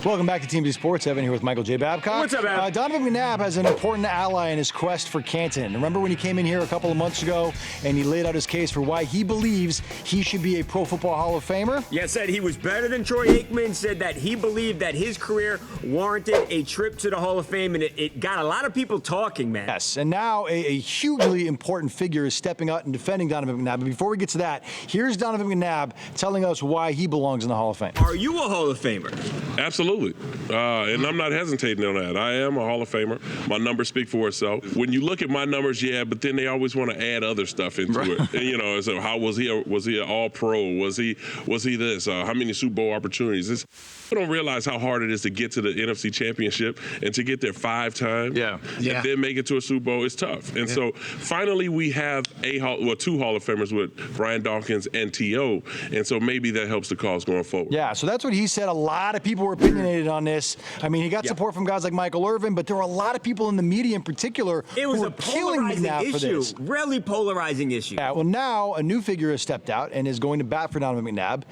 Welcome back to TMZ Sports. Evan here with Michael J. Babcock. What's up, Evan? Donovan McNabb has an important ally in his quest for Canton. Remember when he came in here a couple of months ago and he laid out his case for why he believes he should be a Pro Football Hall of Famer? Yeah, said he was better than Troy Aikman, said that he believed that his career warranted a trip to the Hall of Fame, and it got a lot of people talking, man. Yes, and now a hugely important figure is stepping out and defending Donovan McNabb. But before we get to that, here's Donovan McNabb telling us why he belongs in the Hall of Fame. Are you a Hall of Famer? Absolutely. And I'm not hesitating on that. I am a Hall of Famer. My numbers speak for itself. When you look at my numbers, yeah, but then they always want to add other stuff into it. And, you know, so how was he an all-pro? Was he this? How many Super Bowl opportunities? I don't realize how hard it is to get to the NFC Championship and to get there 5 times. Yeah. And then make it to a Super Bowl. It's tough. And so finally we have 2 Hall of Famers with Brian Dawkins and T.O. And so maybe that helps the cause going forward. Yeah, so that's what he said. A lot of people were opinionated on this. I mean, he got support from guys like Michael Irvin, but there were a lot of people in the media in particular It was who a were killing polarizing McNabb for issue, this. really polarizing issue. Yeah, well, now a new figure has stepped out and is going to bat for Donovan McNabb.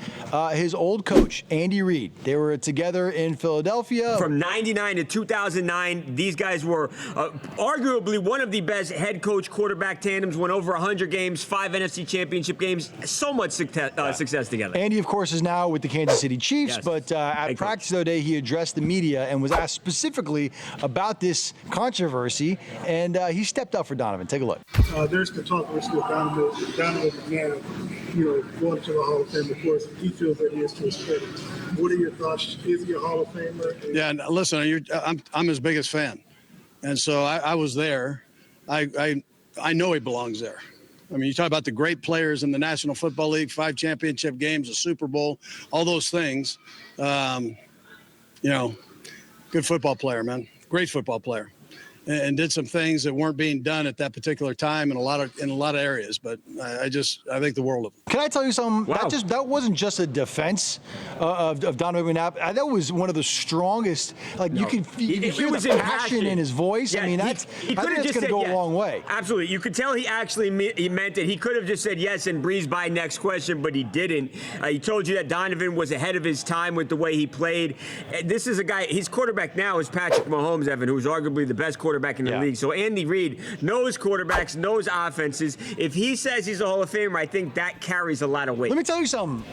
His old coach, Andy Reid. They were together in Philadelphia. From 99 to 2009, these guys were arguably one of the best head coach quarterback tandems, won over 100 games, 5 NFC championship games, so much success together. Andy, of course, is now with the Kansas City Chiefs, Yes. but at practice the other day, he addressed the media and was asked specifically about this controversy, and he stepped up for Donovan. Take a look. There's controversy with Donovan McNabb, going to the Hall of Fame. Of course, he feels that he is to his credit. What are your thoughts? Is he a Hall of Famer? Yeah, listen, I'm his biggest fan, and so I was there. I know he belongs there. I mean, you talk about the great players in the National Football League, 5 championship games, a Super Bowl, all those things. Good football player, man. Great football player. And did some things that weren't being done at that particular time in a lot of areas. But I think the world of him. Can I tell you something? Wow. That wasn't just a defense of Donovan McNabb. That was one of the strongest. Like you could hear the passion in his voice. Yeah, I mean, he I think could've that's just going to said go yes. a long way. Absolutely. You could tell he actually meant it. He could have just said yes and breezed by next question, but he didn't. He told you that Donovan was ahead of his time with the way he played. This is a guy, his quarterback now is Patrick Mahomes, Evan, who's arguably the best quarterback in the league. So Andy Reid knows quarterbacks, knows offenses. If he says he's a Hall of Famer, I think that carries a lot of weight. Let me tell you something.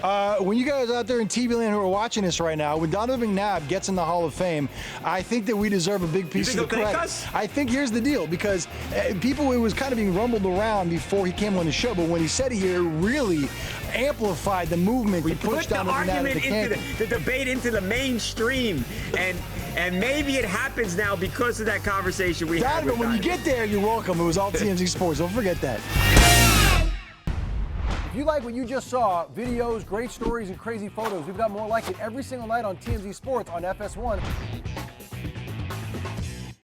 When you guys out there in TV land who are watching this right now, when Donovan McNabb gets in the Hall of Fame, I think that we deserve a big piece of the he'll thank credit. us? I think here's the deal, because it was kind of being rumbled around before he came on the show, but when he said it here, it really amplified the movement to push Put the Donovan McNabb argument to Canton. into the debate into the mainstream, and maybe it happens now because of that conversation we had with Donovan, when you Donovan. get there, you're welcome. It was all TMZ Sports. Don't forget that. If you like what you just saw, videos, great stories, and crazy photos, we've got more like it every single night on TMZ Sports on FS1.